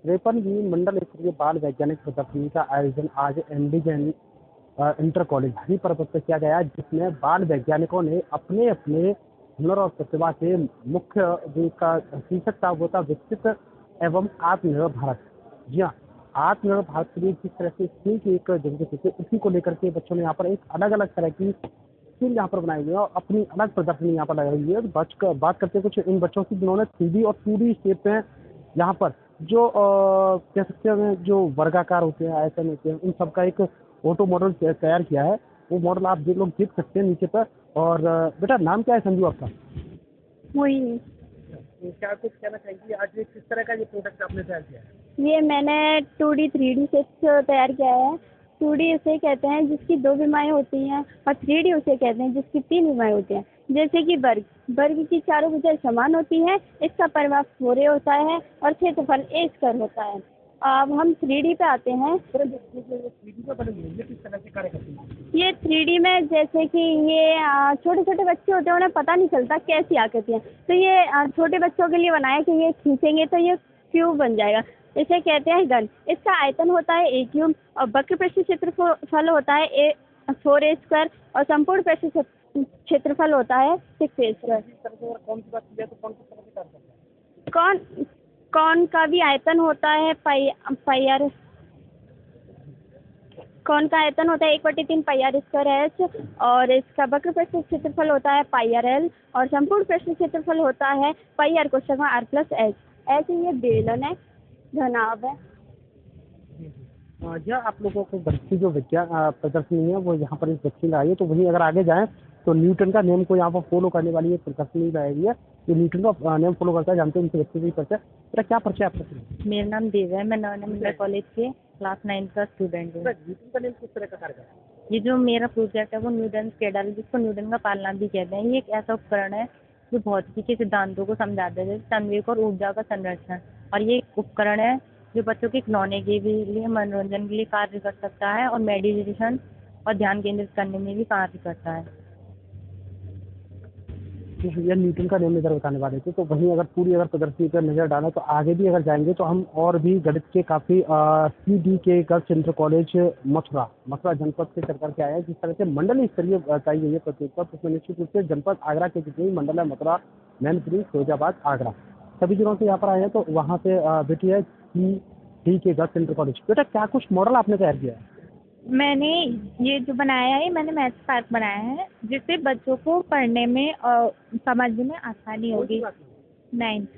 53वीं मंडल स्तरीय बाल वैज्ञानिक प्रदर्शनी का आयोजन आज एमडीजे इंटर कॉलेज हरिपर्वत पर किया गया, जिसमें बाल वैज्ञानिकों ने अपने अपने हुनर और प्रतिभा के मुख्य जो का शीर्षक था वो था विकसित एवं आत्मनिर्भर भारत। जी हाँ, आत्मनिर्भर भारत के लिए किस तरह से स्किल की एक जरूरत है, उसी को लेकर के बच्चों ने यहाँ पर एक अलग अलग तरह की स्किल यहाँ पर बनाई हुई है और अपनी अलग प्रदर्शनी यहाँ पर लगाई हुई है। बात करते हैं कुछ इन बच्चों की जिन्होंने 3D और 2D शेप में यहाँ पर जो कह सकते हैं जो वर्गाकार होते हैं, आयतन होते हैं, उन सबका एक ऑटो मॉडल तैयार किया है। वो मॉडल आप लोग देख सकते हैं नीचे पर। और बेटा नाम क्या है संजू आपका? मोहिनी। क्या कुछ कहना चाहेंगे आज किस तरह का ये प्रोडक्ट आपने तैयार किया है? ये मैंने 2D 3D शेप्स तैयार किया है। 2D उसे कहते हैं जिसकी 2 बीमारियाँ होती हैं और 3D उसे कहते हैं जिसकी 3 बीमारियाँ होती हैं। जैसे कि वर्ग की चारों भुजाएं समान होती हैं, इसका परिमाप 4a होता है और क्षेत्रफल a स्क्वायर होता है। अब हम 3D पे आते हैं। ये 3D में जैसे कि ये छोटे छोटे बच्चे होते हैं, उन्हें पता नहीं चलता कैसी आकृति है, तो ये छोटे बच्चों के लिए बनाया कि ये खींचेंगे तो ये क्यूब बन जाएगा। इसे कहते हैं घन। इसका आयतन होता है a क्यूब और वक्र पृष्ठ क्षेत्रफल होता है 4a स्क्वायर और संपूर्ण पृष्ठ क्षेत्रफल होता है 6a स्क्वायर। कौन का भी आयतन होता है पाई कौन का आयतन होता है 1/3 पाई स्क्वायर एच और इसका वक्र पृष्ठ क्षेत्रफल होता है पाई एल और संपूर्ण पृष्ठ क्षेत्रफल होता है पाई आर कोष्ठक में आर प्लस एच। ऐसे ये बेलन है, घनाभ है। यह आप लोगों को बच्ची जो विज्ञान प्रदर्शनी है वो यहाँ पर इस बच्ची लाई है। तो वहीं अगर आगे जाएं तो न्यूटन का नियम को यहाँ पर फॉलो करने वाली एक प्रदर्शनी लाई है। ये न्यूटन का नियम फॉलो करता है, जानते हैं उनके बच्चे भी परिचय। मेरा क्या परिचय आपका? मेरा नाम देव है, मैं नवनिर्मला कॉलेज के क्लास 9 का स्टूडेंट हूँ। न्यूटन का नियम किस तरह का कार्य करता है? ये जो मेरा प्रोजेक्ट है वो न्यूटन स्केडल, जिसको न्यूटन का पालना भी कहते हैं। ये एक ऐसा उपकरण है जो भौतिकी के सिद्धांतों को समझाता है, जैसे संवेग और ऊर्जा का संरक्षण। और ये एक उपकरण है जो बच्चों के खिलौने के भी लिए, मनोरंजन के लिए कार्य कर सकता है और मेडिटेशन और ध्यान केंद्रित करने में भी कार्य करता है। यह न्यूटन का नियम इधर बताने वाले थे। तो वहीं अगर पूरी प्रदर्शनी पर नजर डालें तो आगे भी अगर जाएंगे तो हम और भी गणित के काफी CD के गर्ल्स इंटर कॉलेज मथुरा जनपद से चल करके आए हैं। जिस तरह से मंडल स्तरीय बताई गई है प्रतियोगिता, तो उसमें निश्चित रूप से जनपद आगरा के जितने भी मंडल है, मथुरा, मैनपुरी, फिरोजाबाद, आगरा, सभी जिलों से यहाँ पर आए हैं। तो वहाँ से बेटी है CD के गर्ल्स इंटर कॉलेज। बेटा क्या कुछ मॉडल आपने तैयार किया है? मैंने ये जो बनाया है, मैंने मैथ पार्क बनाया है, जिससे बच्चों को पढ़ने में और समझने में आसानी होगी। 9th।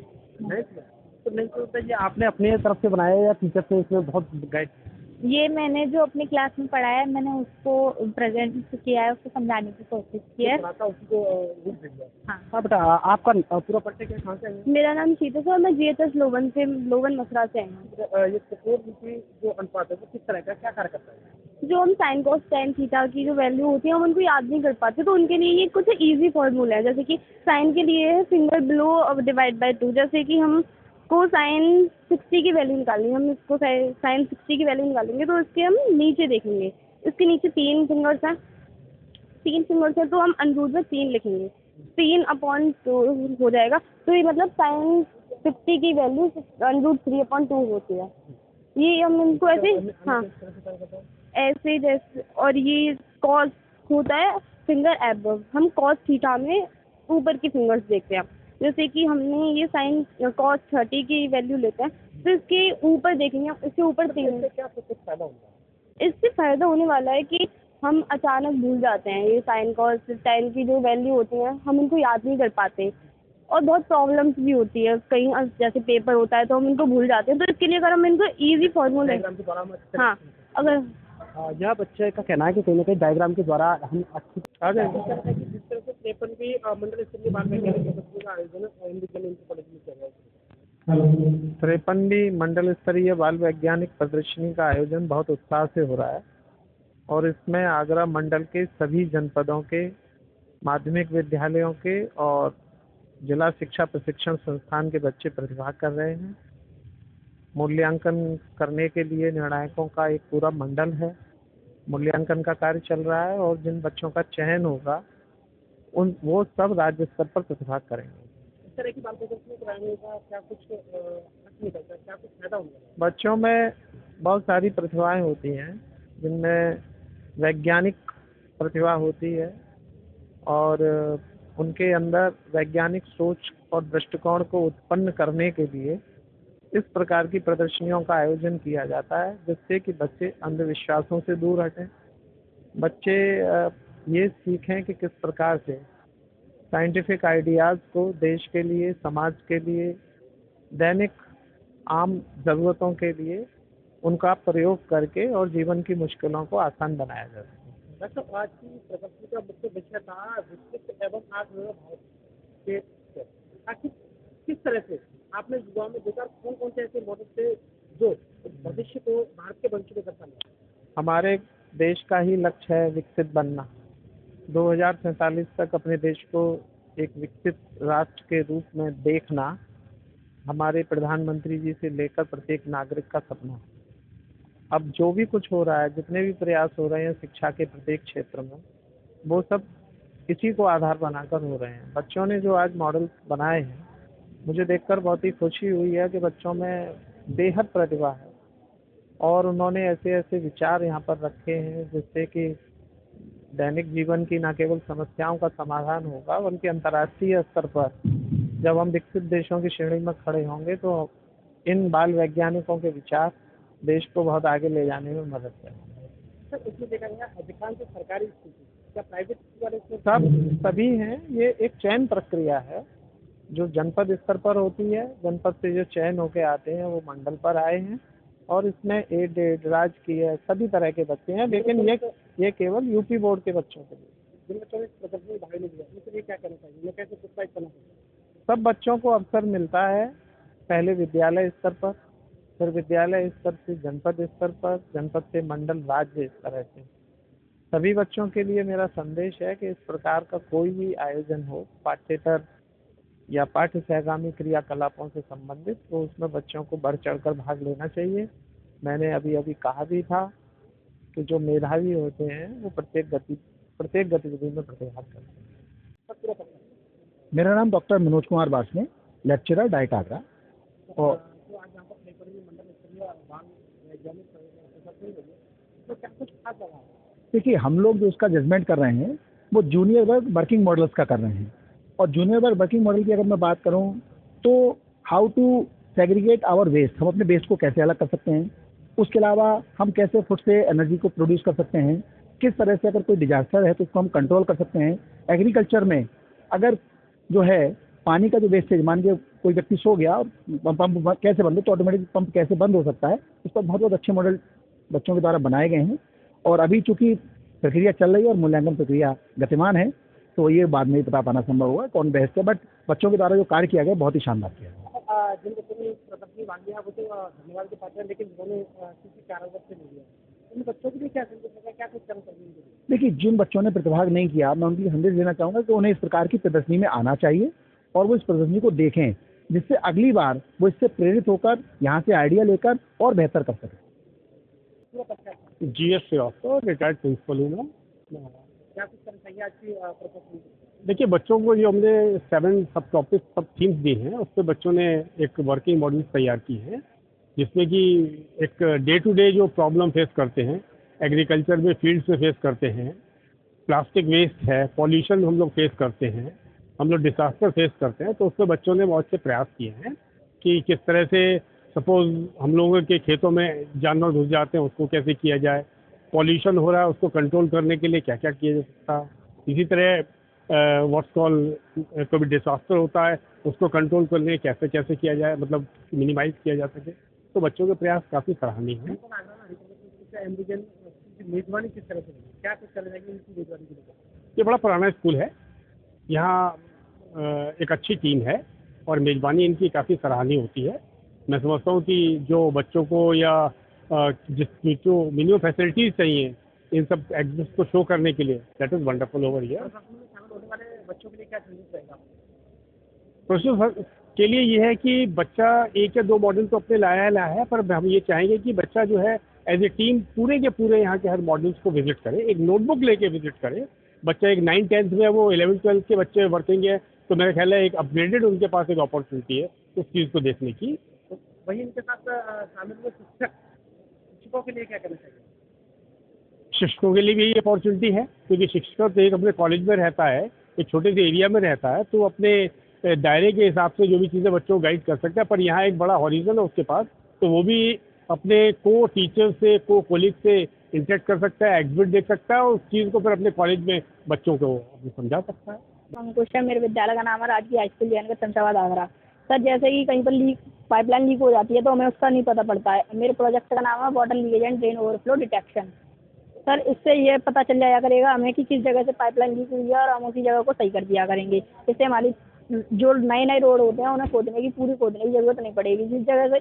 तो ये आपने अपने तरफ से बनाया है या टीचर ने इसमें बहुत गाइड? ये मैंने जो अपनी क्लास में पढ़ाया है, मैंने उसको प्रेजेंट किया है, उसको समझाने की कोशिश की है। हाँ बेटा, आपका पूरा परिचय क्या, कहाँ से है? मेरा नाम शीतल है और मैं GHS लोवन मथुरा से आई हूँ। ये सपोर्ट की जो अनुपात है वो किस तरह का, क्या कार्य करता है? जो हम साइन कोस टेन थीटा की जो वैल्यू होती है हम उनको याद नहीं कर पाते, तो उनके लिए ये कुछ इजी फॉर्मूला है। जैसे कि साइन के लिए है फिंगर बिलो डिवाइड बाय 2। जैसे कि हम को साइन 60 की वैल्यू निकालेंगे, हम इसको साइन 60 की वैल्यू निकालेंगे तो इसके हम नीचे देखेंगे, इसके नीचे 3 फिंगर्स हैं, 3 फिंगर्स हैं, तो हम अंडरूट में 3 लिखेंगे, 3/2 हो जाएगा। तो ये मतलब साइन 50 की वैल्यू √3/2 होती है। ये हम इनको ऐसे, हाँ ऐसे जैसे। और ये कॉस होता है फिंगर एबव, हम कॉस थीटा में ऊपर की फिंगर्स देखते हैं। जैसे कि हमने ये साइन कॉस 30 की वैल्यू लेते हैं तो इसके ऊपर देखेंगे, इसके ऊपर 3। क्या कुछ फायदा होगा? इससे फायदा होने वाला है कि हम अचानक भूल जाते हैं, ये साइन कॉस टेन की जो वैल्यू होती है हम उनको याद नहीं कर पाते और बहुत प्रॉब्लम्स भी होती है। कहीं जैसे पेपर होता है तो हम इनको भूल जाते हैं, तो इसके लिए अगर हम इनको इजी फॉर्मूले, हाँ अगर यह बच्चे का कहना है कि कहीं ना कहीं डायग्राम के द्वारा हम अच्छी आ गए। जिस तरह से 53वीं मंडल स्तरीय बाल वैज्ञानिक प्रदर्शनी का आयोजन कॉलेज में किया गया। 53वीं मंडल स्तरीय बाल वैज्ञानिक प्रदर्शनी का आयोजन बहुत उत्साह से हो रहा है और इसमें आगरा मंडल के सभी जनपदों के माध्यमिक विद्यालयों के और जिला शिक्षा प्रशिक्षण संस्थान के बच्चे प्रतिभाग कर रहे हैं। मूल्यांकन करने के लिए निर्णायकों का एक पूरा मंडल है, मूल्यांकन का कार्य चल रहा है और जिन बच्चों का चयन होगा वो सब राज्य स्तर पर प्रतिभाग करेंगे। इस तरह की बाल प्रदर्शनी कराने का क्या कुछ निकलता है, क्या कुछ फायदा होगा? बच्चों में बहुत सारी प्रतिभाएं होती हैं, जिनमें वैज्ञानिक प्रतिभा होती है और उनके अंदर वैज्ञानिक सोच और दृष्टिकोण को उत्पन्न करने के लिए इस प्रकार की प्रदर्शनियों का आयोजन किया जाता है, जिससे कि बच्चे अंधविश्वासों से दूर हटें, बच्चे ये सीखें कि किस प्रकार से साइंटिफिक आइडियाज़ को देश के लिए, समाज के लिए, दैनिक आम ज़रूरतों के लिए उनका प्रयोग करके और जीवन की मुश्किलों को आसान बनाया जा सके। डॉक्टर, आज की प्रदर्शनी का मुख्य विषय था विकसित एवं आत्मनिर्भर भारत के विषय। आखिर किस तरह से आपने युवाओं में देखा, कौन कौन से ऐसे मॉडल थे जो भविष्य को भारत के भविष्य को दर्शाने? हमारे देश का ही लक्ष्य है विकसित बनना। 2047 तक अपने देश को एक विकसित राष्ट्र के रूप में देखना हमारे प्रधानमंत्री जी से लेकर प्रत्येक नागरिक का सपना है। अब जो भी कुछ हो रहा है, जितने भी प्रयास हो रहे हैं शिक्षा के प्रत्येक क्षेत्र में, वो सब इसी को आधार बनाकर हो रहे हैं। बच्चों ने जो आज मॉडल बनाए हैं, मुझे देखकर बहुत ही खुशी हुई है कि बच्चों में बेहद प्रतिभा है और उन्होंने ऐसे ऐसे विचार यहाँ पर रखे हैं जिससे कि दैनिक जीवन की न केवल समस्याओं का समाधान होगा, बल्कि अंतर्राष्ट्रीय स्तर पर जब हम विकसित देशों की श्रेणी में खड़े होंगे तो इन बाल वैज्ञानिकों के विचार देश को बहुत आगे ले जाने में मदद करेंगे। सर, इसमें देखा गया अधिकांश सरकारी स्कूल, क्या प्राइवेट स्कूल वाले इसमें? सब सभी हैं। ये एक चयन प्रक्रिया है जो जनपद स्तर पर होती है। जनपद से जो चयन होके आते हैं वो मंडल पर आए हैं और इसमें एडेड, राजकीय सभी तरह के बच्चे हैं, लेकिन ये केवल यूपी बोर्ड के बच्चों के लिए। जिन बच्चों ने प्रदर्शनी में भाग नहीं लिया, उनके लिए क्या करना चाहिए, उन्हें कैसे प्रोत्साहित करना चाहिए? सब बच्चों को अवसर मिलता है, पहले विद्यालय स्तर पर, फिर विद्यालय स्तर से जनपद स्तर पर, जनपद से मंडल, राज्य, इस तरह से। सभी बच्चों के लिए मेरा संदेश है कि इस प्रकार का कोई भी आयोजन हो, पाठ्येतर या पाठ्य सहगामी क्रियाकलापों से संबंधित, तो उसमें बच्चों को बढ़ चढ़कर भाग लेना चाहिए। मैंने अभी कहा भी था कि जो मेधावी होते हैं वो प्रत्येक गतिविधि में प्रतिभाग करते हैं। मेरा नाम doctor Manoj Kumar Basne, lecturer DIET Agra. और तो आज यहाँ पर खड़े मंडल स्तरीय बाल वैज्ञानिक प्रदर्शनी लगी, तो क्या कुछ खास लगा? देखिए, हम लोग जो इसका जजमेंट कर रहे हैं वो जूनियर वर्ग वर्किंग मॉडल्स का कर रहे हैं। और जूनियर वर्ग वर्किंग मॉडल की अगर मैं बात करूं तो how to segregate our waste, हम अपने वेस्ट को कैसे अलग कर सकते हैं, उसके अलावा हम कैसे फूड से एनर्जी को प्रोड्यूस कर सकते हैं, किस तरह से अगर कोई डिजास्टर है तो उसको हम कंट्रोल कर सकते हैं। एग्रीकल्चर में अगर जो है पानी का जो वेस्टेज, मान लीजिए कोई व्यक्ति सो गया और पंप कैसे बंद हो तो ऑटोमेटिक पंप कैसे बंद हो सकता है, इस पर बहुत अच्छे मॉडल बच्चों के द्वारा बनाए गए हैं। और अभी चूंकि प्रक्रिया चल रही है और मूल्यांकन प्रक्रिया गतिमान है, तो ये बाद में ही पता पाना संभव होगा कौन बेस्ट है, बट बच्चों के द्वारा जो कार्य किया गया बहुत ही शानदार किया गया। जिन बच्चों ने प्रदर्शनी भाग लिया वो तो धन्यवाद के पात्र हैं, लेकिन उन्होंने किसी कारणवश से नहीं लिया, उन बच्चों के लिए क्या संदेश है, क्या कुछ करना चाहिए? देखिए, जिन बच्चों ने प्रतिभाग नहीं किया, मैं उनके लिए संदेश देना चाहूँगा कि उन्हें इस प्रकार की प्रदर्शनी में आना चाहिए और वो इस प्रदर्शनी को देखें, जिससे अगली बार वो इससे प्रेरित होकर यहाँ से आइडिया लेकर और बेहतर कर सकें। GS श्रीवास्तव, रिटायर्ड प्रिंसिपल हूँ मैं। क्या कुछ करना चाहिए आज की प्रदर्शनी? देखिए, बच्चों को जो हमने 7 सब टॉपिक सब थीम्स दी हैं, उस पर बच्चों ने एक वर्किंग मॉडल तैयार की है, जिसमें कि एक डे टू डे जो प्रॉब्लम फेस करते हैं एग्रीकल्चर में, फील्ड्स में फेस करते हैं, प्लास्टिक वेस्ट है, पॉल्यूशन हम लोग फेस करते हैं, हम लोग डिसास्टर फेस करते हैं, तो उस पर बच्चों ने बहुत से प्रयास किए हैं कि किस तरह से सपोज हम लोगों के खेतों में जानवर घुस जाते हैं, उसको कैसे किया जाए, पॉल्यूशन हो रहा है उसको कंट्रोल करने के लिए क्या क्या किया जा सकता, इसी तरह व्हाट्स कॉल कोई डिसास्टर होता है उसको कंट्रोल करने कैसे कैसे किया जाए, मतलब मिनिमाइज किया जा सके। तो बच्चों के प्रयास काफ़ी सराहनीय हैं। मेजबानी किस तरह से, क्या कुछ करना चाहिए इनकी मेजबानी के लिए? ये बड़ा पुराना स्कूल है, यहाँ एक अच्छी टीम है और मेज़बानी इनकी काफ़ी सराहनीय होती है। मैं समझता हूँ कि जो बच्चों को या जो मिनिमम फैसिलिटीज़ चाहिए इन सब एग्जिस्ट को शो करने के लिए, that is wonderful over here. शामिल होने वाले बच्चों के लिए क्या संदेश रहेगा? प्रोसेस के लिए ये है कि बच्चा 1 या 2 मॉडल तो अपने लाया है, पर हम ये चाहेंगे कि बच्चा जो है एज ए टीम पूरे के पूरे यहाँ के हर मॉडल्स को विजिट करे, एक नोटबुक लेके विजिट करे। बच्चा एक 9th-10th में, वो 11th-12th के बच्चे वर्किंग है, तो मेरा ख्याल है एक अपग्रेडेड उनके पास एक अपॉर्चुनिटी है उस चीज़ को देखने की। वही इनके साथ शामिल हुए शिक्षकों के लिए क्या कहना चाहिए? शिक्षकों के लिए भी यही अपॉर्चुनिटी है, क्योंकि शिक्षक तो एक अपने कॉलेज में रहता है, एक छोटे से एरिया में रहता है, तो अपने दायरे के हिसाब से जो भी चीज़ें बच्चों को गाइड कर सकता है। पर यहाँ एक बड़ा हॉरिजन है उसके पास, तो वो भी अपने को टीचर से, को कोलिग से इंटरेक्ट कर सकता है, एग्जिबिट देख सकता है और उस चीज़ को फिर अपने कॉलेज में बच्चों को समझा सकता है। अंकुश है, मेरे विद्यालय का नाम है राजकीय high school Jaingarh Shamshabad Agra. Sir जैसे कि कहीं पर पाइपलाइन लीक हो जाती है तो हमें उसका नहीं पता पड़ता है। मेरे प्रोजेक्ट का नाम है water leakage and drain overflow detection. Sir इससे ये पता चल जाया करेगा हमें कि किस जगह से पाइपलाइन लीक हुई है और हम उसी जगह को सही कर दिया करेंगे। इससे हमारी जो नए नए रोड होते हैं उन्हें खोदने की जरूरत नहीं पड़ेगी। जिस जगह से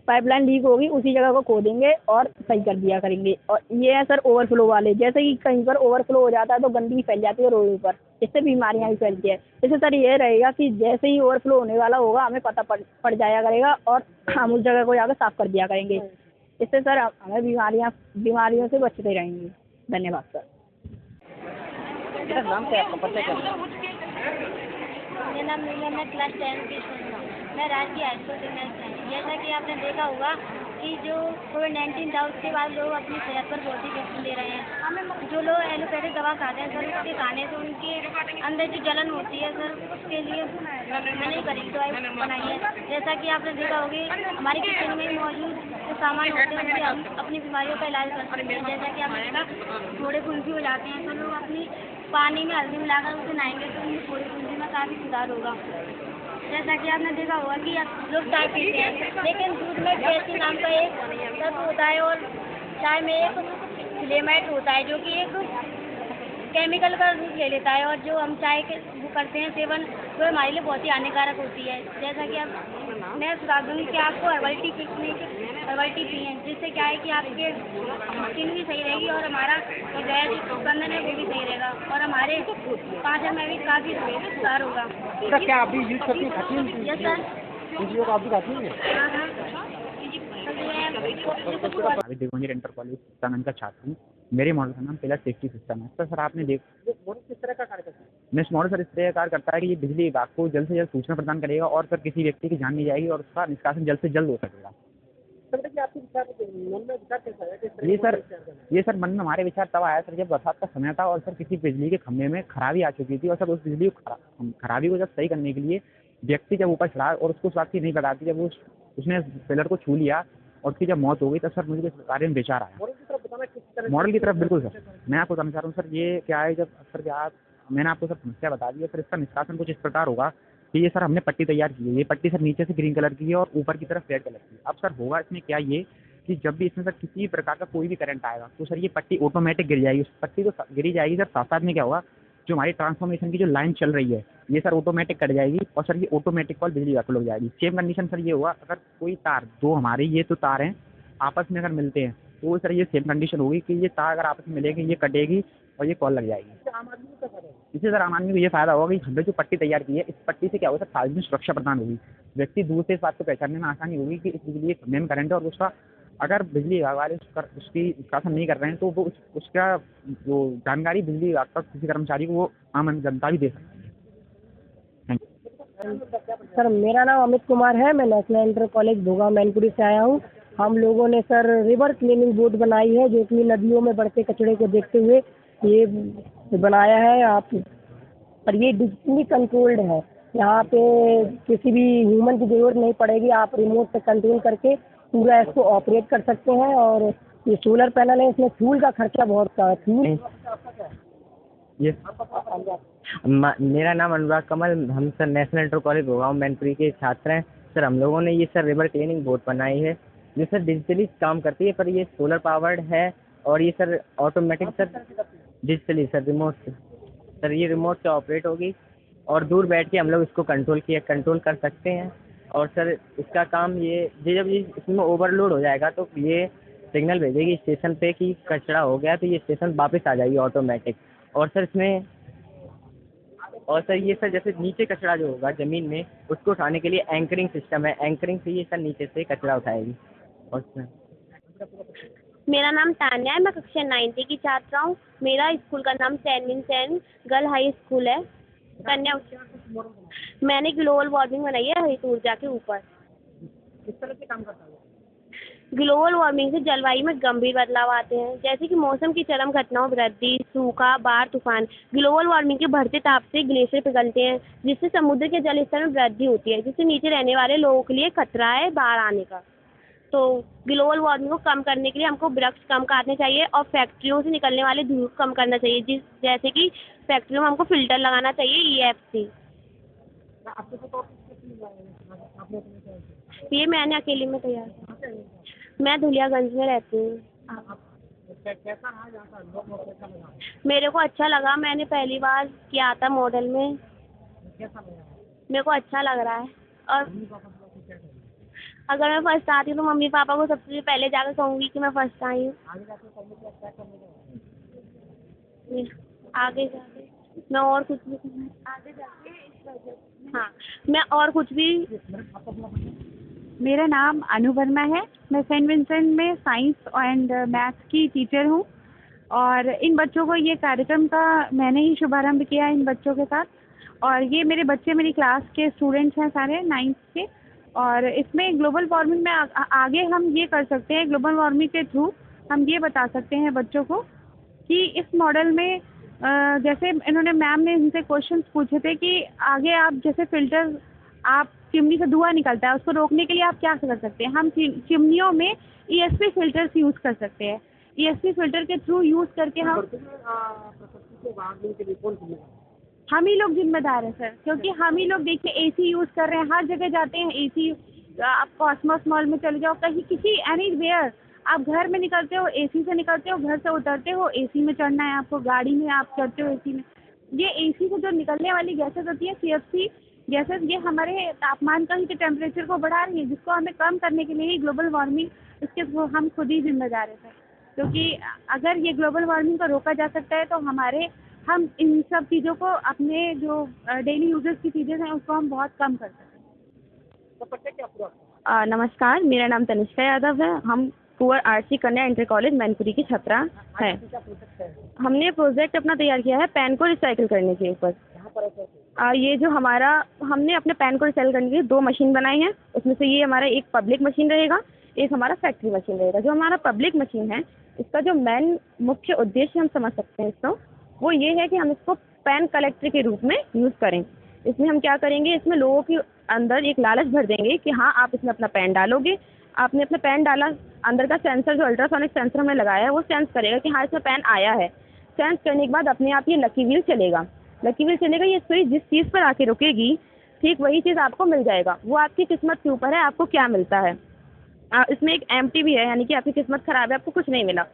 पाइपलाइन लीक होगी उसी जगह को खोदेंगे और सही कर दिया करेंगे। और ये है सर ओवरफ्लो वाले, जैसे कि कहीं पर ओवरफ्लो हो जाता है तो गंदगी फैल जाती है रोड पर, इससे बीमारियां भी फैलती है। इससे सर ये रहेगा कि जैसे ही ओवरफ्लो होने वाला होगा हमें पता पड़ जाया करेगा और हम उस जगह को जाकर साफ कर दिया करेंगे। इससे सर हमें बीमारियों से बचते रहेंगे। धन्यवाद सर। मेरा नाम क्या है आपका, परिचय क्या है? मेरा नाम नीलम है, क्लास 10 की स्टूडेंट हूँ। मैं राजकीय हाई स्कूल से। जैसा कि आपने देखा होगा कि जो कोविड-19 था उसके बाद लोग अपनी सेहत पर बहुत ही जोखिम ले रहे हैं। जो लोग एलोपैथिक दवा खाते हैं सर, उसके खाने से उनके अंदर जो जलन होती है सर, उसके लिए मैंने घरेलू दवाई बनाई है। जैसा कि आपने देखा होगी हमारे किचन में मौजूद जो सामान होते हैं उससे हम अपनी बीमारियों का इलाज कर सकते हैं। जैसा कि आपने देखा थोड़े फुंसी हो जाते हैं तो लोग अपनी पानी में हल्दी मिलाकर उसे नहाएंगे तो उनकी थोड़ी फुंसी में काफ़ी सुधार होगा। जैसा कि आपने देखा होगा कि लोग चाय पीते हैं, लेकिन दूध में कैल्शियम नाम का एक तत्व होता है और चाय में एक फ्लेमेट होता है जो कि एक केमिकल का रूप ले लेता है। और जो हम चाय के वो करते हैं सेवन, वो हमारे लिए बहुत ही हानिकारक होती है। जैसा कि आप मैं सुझाव दूँगी कि आपको हर्बल टी पिएं, जिससे क्या है कि आपके स्किन भी सही रहेगी और हमारा जो गैस स्पंदन है वो भी सही रहेगा और हमारे पाचन में भी काफ़ी सुधार होगा। सर क्या आप भी यूज करती हैं, खाती हैं? Yes sir. इन चीज़ों को आप भी खाती हैं? अभी देवंजन इंटर कॉलेज शिक्षानंद का छात्र हूँ। मेरे मॉडल का नाम पिलर सेफ्टी सिस्टम है। सर आपने मॉडल किस तरह का कार्य करता है? नेक्स्ट मॉडल सर इस तरह कार्य करता है कि ये बिजली विभाग को जल्द से जल्द सूचना प्रदान करेगा और सर किसी व्यक्ति की जान नहीं जाएगी और उसका निष्कासन जल्द से जल्द हो सकेगा। सर देखिए आपके मन में विचार कैसा है? ये सर मन में हमारे विचार तब आया सर जब बरसात का समय था और सर किसी बिजली के खंभे में खराबी आ चुकी थी और सर उस बिजली खराबी को जब सही करने के लिए व्यक्ति जब ऊपर चढ़ा और उसको उस बात की नहीं पता थी, जब उसने पिलर को छू लिया और उसकी जब मौत हो गई तब सर मुझे इस बारे में विचार आया। मॉडल की तरफ बिल्कुल सर, मैं आपको बताना चाह रहा हूँ सर ये क्या है। जब सर क्या मैंने आपको सर समस्या बता दी है सर, इसका निष्कासन कुछ इस प्रकार होगा कि ये सर हमने पट्टी तैयार की है। ये पट्टी सर नीचे से ग्रीन कलर की है और ऊपर की तरफ रेड कलर की है। अब सर होगा इसमें क्या ये कि जब भी इसमें सर किसी प्रकार का कोई भी करंट आएगा तो सर ये पट्टी ऑटोमेटिक गिर जाएगी। उस पट्टी तो गिरी जाएगी सर, साथ साथ में क्या होगा जो हमारी ट्रांसफॉर्मेशन की जो लाइन चल रही है ये सर ऑटोमेटिक कट जाएगी और सर ये ऑटोमेटिक कॉल बिजली विभाग को लग जाएगी। सेम कंडीशन सर ये होगा अगर कोई तार, दो हमारे ये तो तार हैं आपस में अगर मिलते हैं तो सर ये सेम कंडीशन होगी कि ये तार अगर आपस में मिलेगी ये कटेगी और ये कॉल लग जाएगी। इससे सर आम आदमी को ये फायदा होगा कि हमने जो पट्टी तैयार की है इस पट्टी से क्या होगा सर सार्वजनिक सुरक्षा प्रदान होगी। व्यक्ति दूर से इस बात को पहचानने में आसानी होगी कि इस बिजली के खंभे में करंट है और उसका अगर बिजली विभाग वाले उसकी निष्कासन नहीं कर रहे हैं तो वो उसका जो जानकारी बिजली विभाग का किसी कर्मचारी को वो आम जनता भी दे सकते हैं। Thank you. सर मेरा नाम अमित कुमार है, मैं national inter college Bhogaon Mainpuri से आया हूँ। हम लोगों ने सर रिवर क्लीनिंग बोर्ड बनाई है जो कि नदियों में बढ़ते कचरे को देखते हुए ये बनाया है आप, और ये डिजिटली कंट्रोल्ड है। यहाँ पे किसी भी ह्यूमन की जरूरत नहीं पड़ेगी, आप रिमोट से कंट्रोल करके पूरा इसको ऑपरेट कर सकते हैं। और ये सोलर पैनल है, इसमें फ्यूल का खर्चा बहुत कम है। फ्यूल ये मेरा नाम अनुराग कमल, हम sir national inter college Bhogaon Mainpuri के छात्र हैं। सर हम लोगों ने ये सर रिवर क्लीनिंग बोर्ड बनाई है जो सर डिजिटली काम करती है, पर ये सोलर पावर्ड है और ये sir automatic sir digitally sir remote से सर ये रिमोट से ऑपरेट होगी और दूर बैठ के हम लोग इसको कंट्रोल कर सकते हैं। और सर इसका काम ये जब ये इसमें ओवरलोड हो जाएगा तो ये सिग्नल भेजेगी स्टेशन पे कि कचरा हो गया, तो ये स्टेशन वापस आ जाएगी ऑटोमेटिक। और सर इसमें ये सर जैसे नीचे कचरा जो होगा ज़मीन में उसको उठाने के लिए एंकरिंग सिस्टम है, एंकरिंग से ये सर नीचे से कचरा उठाएगी। और सर मेरा नाम तान्या है, मैं कक्षा 9 की छात्रा हूँ। मेरा स्कूल का नाम सेन गर्ल हाई स्कूल है कन्या। मैंने ग्लोबल वार्मिंग बनाई है हरित ऊर्जा के ऊपर। किस तरह से काम करता है? ग्लोबल वार्मिंग से जलवायु में गंभीर बदलाव आते हैं, जैसे कि मौसम की चरम घटनाओं, वृद्धि, सूखा, बाढ़, तूफान। ग्लोबल वार्मिंग के बढ़ते ताप से ग्लेशियर पिघलते हैं, जिससे समुद्र के जल स्तर में वृद्धि होती है, जिससे नीचे रहने वाले लोगों के लिए खतरा है बाढ़ आने का। तो ग्लोबल वार्मिंग को कम करने के लिए हमको वृक्ष कम काटने चाहिए और फैक्ट्रियों से निकलने वाले धुएं को कम करना चाहिए, जैसे कि फैक्ट्रियों में हमको फिल्टर लगाना चाहिए EFC। आपके साथ और किसने लगाया है? आपने अपने क्या ये मैंने अकेले में तैयार किया। मैं धुलियागंज में रहती हूँ। कैसा रहा यहाँ का अनुभव और कैसा लगा? मेरे को अच्छा लगा, मैंने पहली बार किया था मॉडल में। कैसा लगा? मेरे को अच्छा लग रहा है। और मम्मी पापा को क्या करेंगे? अगर मैं फर्स्ट आती हूँ तो मम्मी पापा को सबसे पहले जाकर कहूँगी कि मैं फर्स्ट आई हूँ। आगे जाके करने के लिए क्या करने का? आगे जाके मैं और कुछ भी आगे जाके हाँ मैं और कुछ भी। मेरा नाम अनु वर्मा है। मैं सेंट विंसेंट में साइंस एंड मैथ्स की टीचर हूँ और इन बच्चों को ये कार्यक्रम का मैंने ही शुभारंभ किया इन बच्चों के साथ। और ये मेरे बच्चे मेरी क्लास के स्टूडेंट्स हैं सारे 9th के। और इसमें ग्लोबल वार्मिंग में आगे हम ये कर सकते हैं, ग्लोबल वार्मिंग के थ्रू हम ये बता सकते हैं बच्चों को कि इस मॉडल में जैसे इन्होंने मैम ने इनसे क्वेश्चंस पूछे थे कि आगे आप जैसे फिल्टर आप चिमनी से धुआं निकलता है उसको रोकने के लिए आप क्या कर सकते हैं। हम चिमनियों में ESP फिल्टर्स यूज़ कर सकते हैं। ESP फिल्टर के थ्रू यूज़ करके हम हम ही लोग जिम्मेदार हैं सर, क्योंकि हम ही लोग देखिए AC यूज़ कर रहे हैं, हर जगह जाते हैं AC। आप कॉस्मोस मॉल में चले जाओ, कहीं किसी एनीवेयर आप घर में निकलते हो AC से निकलते हो, घर से उतरते हो AC में चढ़ना है आपको, गाड़ी में आप चढ़ते हो AC में। ये AC से जो निकलने वाली गैसेज होती है CFC गैसेज, ये हमारे तापमान का ही के टेम्परेचर को बढ़ा रही है, जिसको हमें कम करने के लिए ही ग्लोबल वार्मिंग इसके हम खुद ही जिम्मेदार हैं सर। क्योंकि अगर ये ग्लोबल वार्मिंग को रोका जा सकता है तो हम इन सब चीज़ों को अपने जो डेली यूजेस की चीज़ें हैं उसको हम बहुत कम कर सकते हैं। नमस्कार, मेरा नाम तनिष्का यादव है। हम कुंवर RC कन्या इंटर कॉलेज मैनपुरी की छात्रा है। हमने प्रोजेक्ट अपना तैयार किया है पेन को रिसाइकिल करने के ऊपर। ये जो हमने अपने पेन को रिसाइकिल करने के लिए 2 मशीन बनाई हैं। उसमें से ये हमारा एक पब्लिक मशीन रहेगा, एक हमारा फैक्ट्री मशीन रहेगा। जो हमारा पब्लिक मशीन है इसका जो मुख्य उद्देश्य हम समझ सकते हैं इसको, वो ये है कि हम इसको पेन कलेक्टर के रूप में यूज़ करें। इसमें हम क्या करेंगे, इसमें लोगों के अंदर एक लालच भर देंगे कि हाँ आप इसमें अपना पेन डालोगे। आपने अपना पेन डाला, अंदर का सेंसर जो अल्ट्रासोनिक सेंसर हमने लगाया है वो सेंस करेगा कि हाँ इसमें पेन आया है। सेंस करने के बाद अपने आप ये लकी व्हील चलेगा। ये सुई जिस चीज़ पर आके रुकेगी ठीक वही चीज़ आपको मिल जाएगा। वो आपकी किस्मत के ऊपर है आपको क्या मिलता है। इसमें एक एम्प्टी भी है, यानी कि आपकी किस्मत खराब है, आपको कुछ नहीं मिला।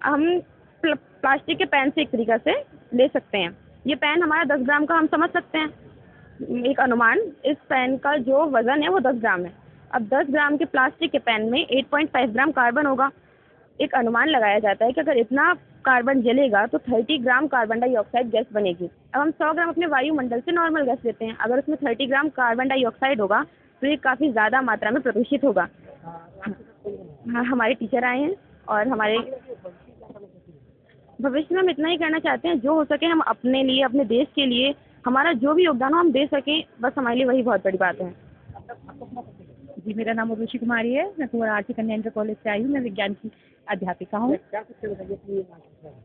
हम प्लास्टिक के पेन से एक तरीका से ले सकते हैं। ये पेन हमारा 10 ग्राम का हम समझ सकते हैं एक अनुमान। इस पेन का जो वज़न है वो 10 ग्राम है। अब 10 ग्राम के प्लास्टिक के पेन में 8.5 ग्राम कार्बन होगा। एक अनुमान लगाया जाता है कि अगर इतना कार्बन जलेगा तो 30 ग्राम कार्बन डाइऑक्साइड गैस बनेगी। अब हम 100 ग्राम अपने वायुमंडल से नॉर्मल गैस लेते हैं, अगर उसमें 30 ग्राम कार्बन डाइऑक्साइड होगा तो ये काफ़ी ज़्यादा मात्रा में प्रदूषित होगा। हाँ, हमारे टीचर आए हैं और हमारे भविष्य में हम इतना ही करना चाहते हैं, जो हो सके हम अपने लिए, अपने देश के लिए हमारा जो भी योगदान हो हम दे सकें, बस हमारे लिए वही बहुत बड़ी बात है। जी, मेरा नाम उर्वशी कुमारी है। मैं कुंवर RC कन्या इंटर कॉलेज से आई हूँ। मैं विज्ञान की अध्यापिका हूँ।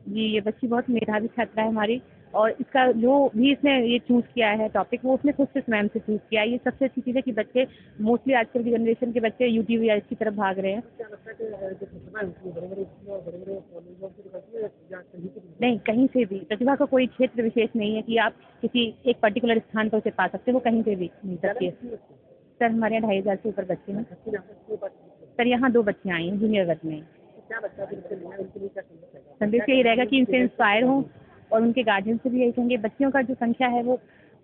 जी, ये बच्ची बहुत मेधावी छात्रा है हमारी, और इसका जो भी इसने ये चूज़ किया है टॉपिक, वो उसने खुद से स्वयं से चूज़ किया है। ये सबसे अच्छी चीज़ है कि बच्चे मोस्टली आजकल की जनरेशन के बच्चे यूट्यूब या इसकी तरफ भाग रहे हैं। नहीं, कहीं से भी प्रतिभा का कोई क्षेत्र विशेष नहीं है कि आप किसी एक पर्टिकुलर स्थान पर उसे पा सकते हैं, वो कहीं से भी मिल सकती है। सर हमारे यहाँ 2,500 से ऊपर बच्चे हैं। सर यहाँ 2 बच्चियाँ आई हैं जूनियर वर्ग में। संदेश यही रहेगा कि इनसे इंस्पायर हों, और उनके गार्जियन से भी यही कहेंगे बच्चियों का जो संख्या है वो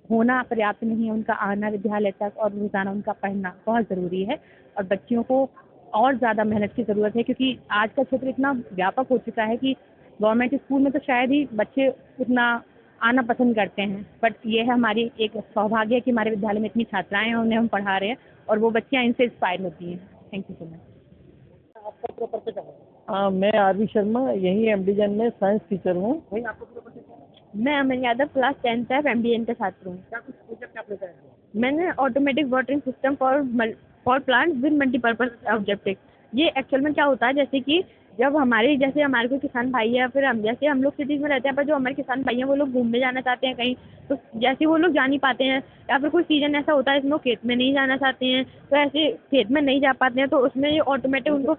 होना पर्याप्त नहीं है, उनका आना विद्यालय तक और रोज़ाना उनका पढ़ना बहुत ज़रूरी है। और बच्चियों को और ज़्यादा मेहनत की ज़रूरत है, क्योंकि आज का क्षेत्र इतना व्यापक हो चुका है कि गवर्नमेंट स्कूल में तो शायद ही बच्चे उतना आना पसंद करते हैं, बट ये है हमारी एक सौभाग्य है कि हमारे विद्यालय में इतनी छात्राएं हैं, उन्हें हम पढ़ा रहे हैं और वो बच्चियाँ इनसे इंस्पायर होती हैं। Thank you so much. मैं RV शर्मा, यहीं MD जन में साइंस टीचर हूँ। मैं Aman Yadav class 10th f MDN का छात्र हूँ। क्या कुछ प्रोजेक्ट आपने तैयार किया? मैंने automatic watering system for plants with multipurpose objective. ये एक्चुअल में क्या होता है, जैसे कि जब जैसे हमारे कोई किसान भाई है, फिर जैसे हम लोग सिटीज़ में रहते हैं, पर जो हमारे किसान भाई हैं वो लोग घूमने जाना चाहते हैं कहीं, तो जैसे वो लोग जा नहीं पाते हैं, या फिर कोई सीजन ऐसा होता है इसमें वो खेत में नहीं जाना चाहते हैं, तो ऐसे खेत में नहीं जा पाते हैं, तो उसमें ये ऑटोमेटिक उनको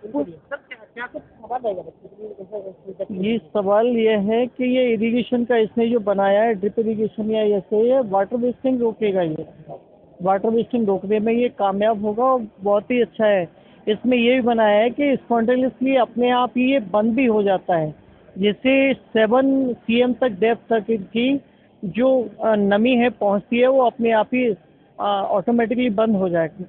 क्या कुछ सवाल रहेगा बच्चे के लिए जैसे प्रोजेक्ट? ये सवाल ये है कि ये इरिगेशन का इसने जो बनाया है, ड्रिप इरिगेशन या ऐसे, ये वाटर वेस्टिंग रोकेगा। ये वाटर वेस्टिंग रोकने में ये कामयाब होगा और बहुत ही अच्छा है। इसमें ये भी बनाया है कि स्पॉन्टेनियसली अपने आप ही ये बंद भी हो जाता है। जैसे 7 cm तक डेप्थ तक की जो नमी है पहुंचती है, वो अपने आप ही ऑटोमेटिकली बंद हो जाएगी।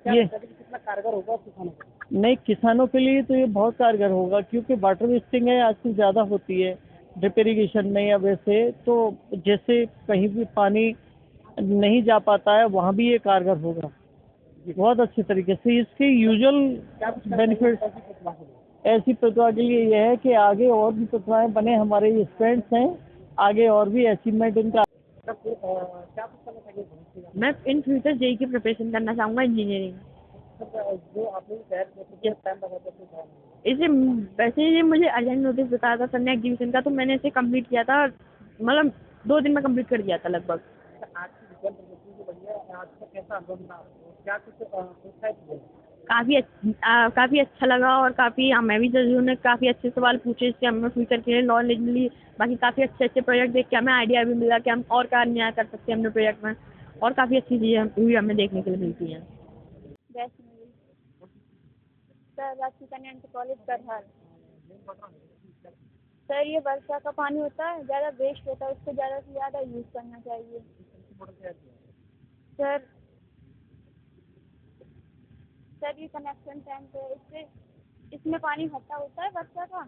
ये कितना कारगर होगा किसानों को? नहीं, किसानों के लिए तो ये बहुत कारगर होगा, क्योंकि वाटर वेस्टिंग है आजकल ज़्यादा होती है ड्रिप इरिगेशन में या वैसे, तो जैसे कहीं भी पानी नहीं जा पाता है वहाँ भी ये कारगर होगा बहुत अच्छे तरीके से। इसके यूजुअल बेनिफिट ऐसी प्रतिभा के लिए यह है कि आगे और भी प्रतिभाएं बने। हमारे ये स्टूडेंट्स हैं, आगे और भी अचीवमेंट इनका। क्या कुछ करना चाहिए भविष्य में? मैं इन फ्यूचर JEE की प्रिपरेशन करना चाहूँगा, इंजीनियरिंग। जो आपने तैयार किया टाइम लगा था इसे वैसे ये मुझे अर्जेंट नोटिस बताया था सर ने एग्जीबिशन का, तो मैंने इसे कंप्लीट किया था, मतलब 2 दिन में कंप्लीट कर दिया था लगभग। आज की विज्ञान प्रगति जो बढ़िया है, आज का कैसा अनुभव रहा? क्या कुछ प्रोत्साहित हुए? काफ़ी अच्छा लगा, और काफ़ी मैं भी जज हूँ, ने काफ़ी अच्छे सवाल पूछे, इससे हमें फ्यूचर के लिए नॉलेज मिली। बाकी काफ़ी अच्छे प्रोजेक्ट देख के हमें आइडिया भी मिला कि हम और क्या नया कर सकते हैं अपने प्रोजेक्ट में, और काफ़ी अच्छी चीज़ें भी हमें देखने के लिए मिलती हैं। सर राजकीय कन्या इंटर कॉलेज करहल। सर ये वर्षा का पानी होता है, ज़्यादा वेस्ट होता है, उसको ज़्यादा से ज़्यादा यूज़ करना चाहिए। सर ये कनेक्शन टैंक है, इसमें पानी इकट्ठा होता है वर्षा का,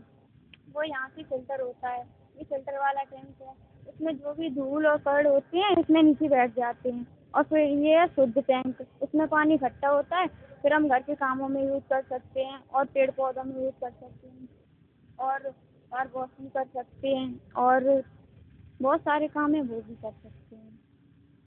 वो यहाँ से फिल्टर होता है। ये फिल्टर वाला टैंक है, इसमें जो भी धूल और कण होते हैं इसमें नीचे बैठ जाते हैं। और फिर ये है शुद्ध टैंक, इसमें पानी इकट्ठा होता है, फिर हम घर के कामों में यूज़ कर सकते हैं, और पेड़ पौधों में यूज़ कर सकते हैं, और वॉशिंग कर सकते हैं, और बहुत सारे काम है वो भी कर सकते हैं।